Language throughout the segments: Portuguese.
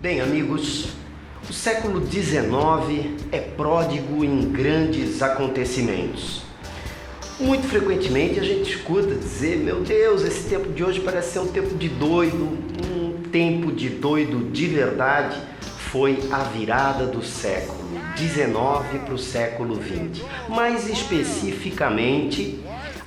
Bem, amigos, o século XIX é pródigo em grandes acontecimentos. Muito frequentemente a gente escuta dizer: meu Deus, esse tempo de hoje parece ser um tempo de doido. Um tempo de doido de verdade foi a virada do século XIX para o século XX. Mais especificamente,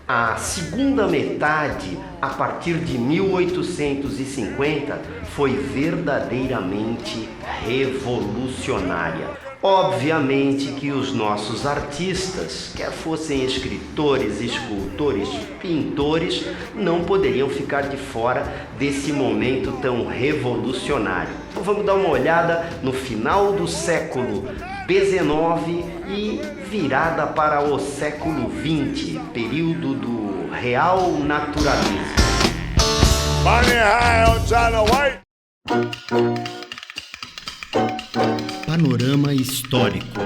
a segunda metade, a partir de 1850, foi verdadeiramente revolucionária. Obviamente que os nossos artistas, quer fossem escritores, escultores, pintores, não poderiam ficar de fora desse momento tão revolucionário. Então vamos dar uma olhada no final do século XIX e virada para o século XX, período do real naturalismo. Panorama histórico.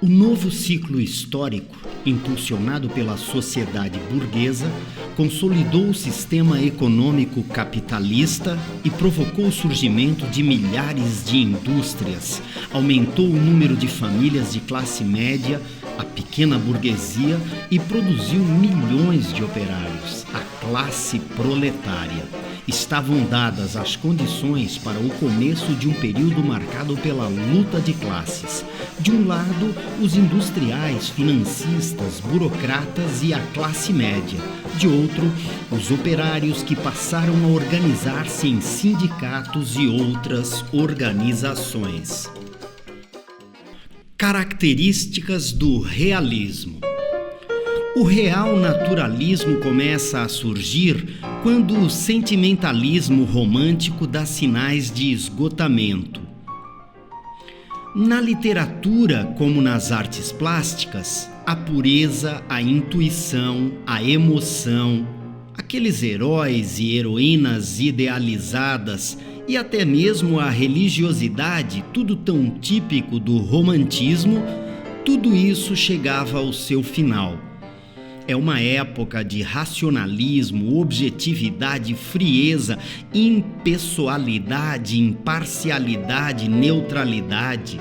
O novo ciclo histórico, impulsionado pela sociedade burguesa, consolidou o sistema econômico capitalista e provocou o surgimento de milhares de indústrias, aumentou o número de famílias de classe média, a pequena burguesia, e produziu milhões de operários, a classe proletária. Estavam dadas as condições para o começo de um período marcado pela luta de classes. De um lado, os industriais, financistas, burocratas e a classe média. De outro, os operários que passaram a organizar-se em sindicatos e outras organizações. Características do realismo. O real naturalismo começa a surgir quando o sentimentalismo romântico dá sinais de esgotamento. Na literatura, como nas artes plásticas, a pureza, a intuição, a emoção, aqueles heróis e heroínas idealizadas e até mesmo a religiosidade, tudo tão típico do romantismo, tudo isso chegava ao seu final. É uma época de racionalismo, objetividade, frieza, impessoalidade, imparcialidade, neutralidade.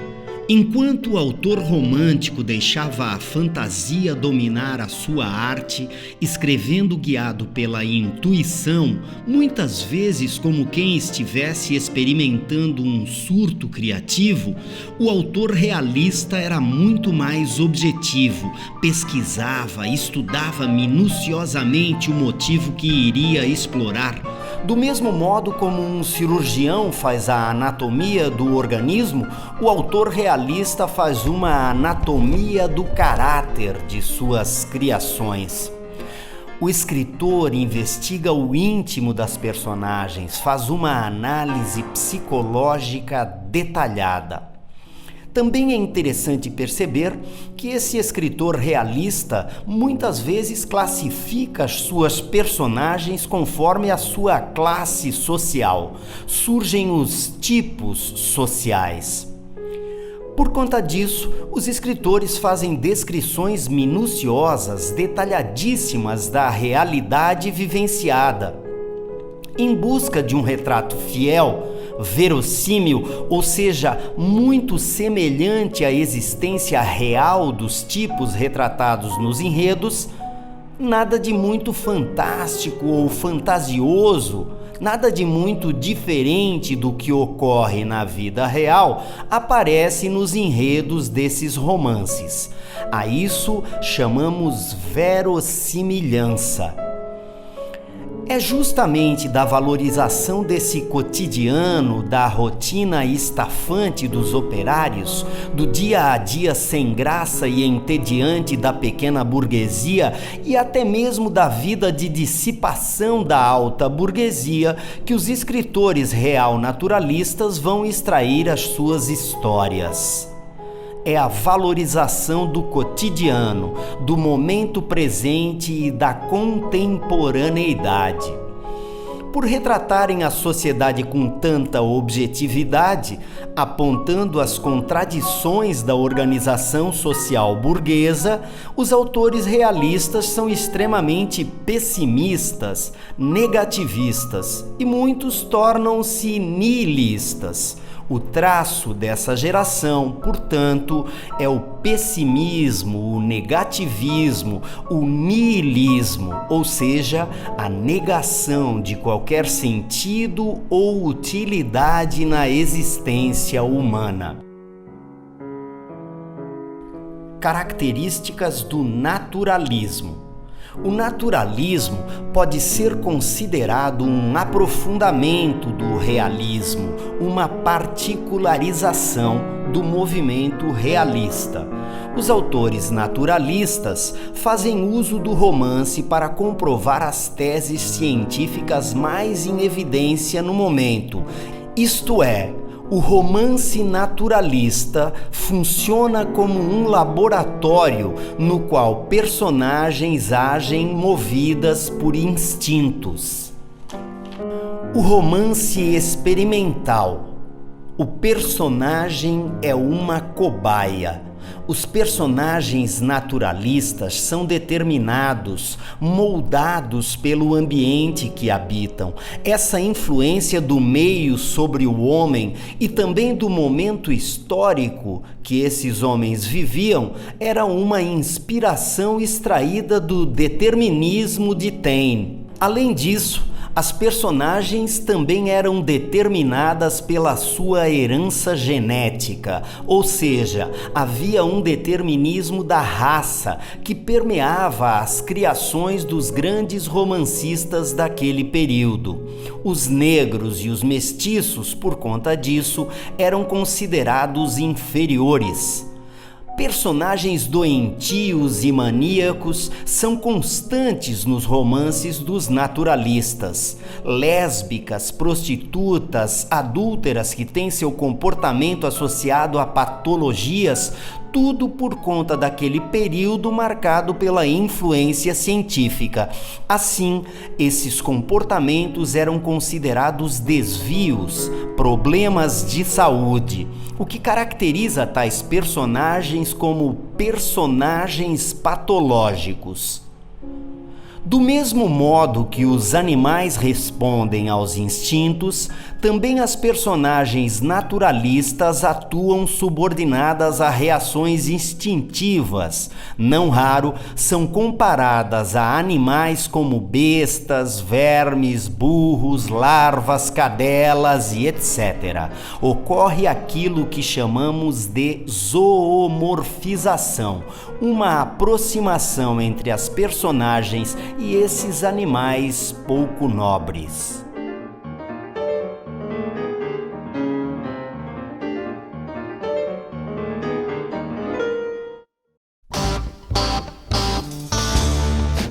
Enquanto o autor romântico deixava a fantasia dominar a sua arte, escrevendo guiado pela intuição, muitas vezes como quem estivesse experimentando um surto criativo, o autor realista era muito mais objetivo, pesquisava, estudava minuciosamente o motivo que iria explorar. Do mesmo modo como um cirurgião faz a anatomia do organismo, o autor realista faz uma anatomia do caráter de suas criações. O escritor investiga o íntimo das personagens, faz uma análise psicológica detalhada. Também é interessante perceber que esse escritor realista muitas vezes classifica as suas personagens conforme a sua classe social. Surgem os tipos sociais. Por conta disso, os escritores fazem descrições minuciosas, detalhadíssimas da realidade vivenciada. Em busca de um retrato fiel, verossímil, ou seja, muito semelhante à existência real dos tipos retratados nos enredos, nada de muito fantástico ou fantasioso, nada de muito diferente do que ocorre na vida real aparece nos enredos desses romances. A isso chamamos verossimilhança. É justamente da valorização desse cotidiano, da rotina estafante dos operários, do dia a dia sem graça e entediante da pequena burguesia e até mesmo da vida de dissipação da alta burguesia que os escritores real naturalistas vão extrair as suas histórias. É a valorização do cotidiano, do momento presente e da contemporaneidade. Por retratarem a sociedade com tanta objetividade, apontando as contradições da organização social burguesa, os autores realistas são extremamente pessimistas, negativistas e muitos tornam-se nihilistas. O traço dessa geração, portanto, é o pessimismo, o negativismo, o nihilismo, ou seja, a negação de qualquer sentido ou utilidade na existência humana. Características do naturalismo. O naturalismo pode ser considerado um aprofundamento do realismo, uma particularização do movimento realista. Os autores naturalistas fazem uso do romance para comprovar as teses científicas mais em evidência no momento, isto é, o romance naturalista funciona como um laboratório no qual personagens agem movidas por instintos. O romance experimental. O personagem é uma cobaia. Os personagens naturalistas são determinados, moldados pelo ambiente que habitam. Essa influência do meio sobre o homem e também do momento histórico que esses homens viviam era uma inspiração extraída do determinismo de Taine. Além disso, as personagens também eram determinadas pela sua herança genética, ou seja, havia um determinismo da raça que permeava as criações dos grandes romancistas daquele período. Os negros e os mestiços, por conta disso, eram considerados inferiores. Personagens doentios e maníacos são constantes nos romances dos naturalistas. Lésbicas, prostitutas, adúlteras que têm seu comportamento associado a patologias, tudo por conta daquele período marcado pela influência científica. Assim, esses comportamentos eram considerados desvios, problemas de saúde, o que caracteriza tais personagens como personagens patológicos. Do mesmo modo que os animais respondem aos instintos, também as personagens naturalistas atuam subordinadas a reações instintivas. Não raro, são comparadas a animais como bestas, vermes, burros, larvas, cadelas e etc. Ocorre aquilo que chamamos de zoomorfização, uma aproximação entre as personagens e esses animais pouco nobres.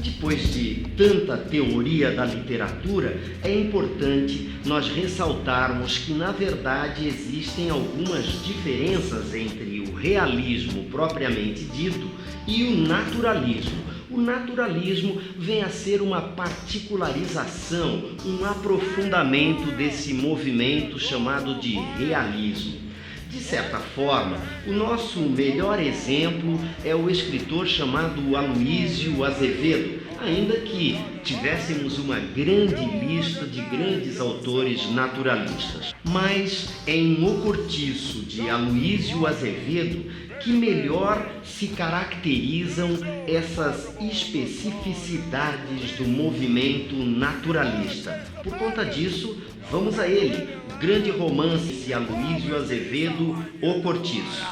Depois de tanta teoria da literatura, é importante nós ressaltarmos que, na verdade, existem algumas diferenças entre o realismo propriamente dito e o naturalismo. O naturalismo vem a ser uma particularização, um aprofundamento desse movimento chamado de realismo. De certa forma, o nosso melhor exemplo é o escritor chamado Aloísio Azevedo, ainda que tivéssemos uma grande lista de grandes autores naturalistas. Mas é em O Cortiço, de Aloísio Azevedo, que melhor se caracterizam essas especificidades do movimento naturalista. Por conta disso, vamos a ele, o grande romance de Aloísio Azevedo, O Cortiço.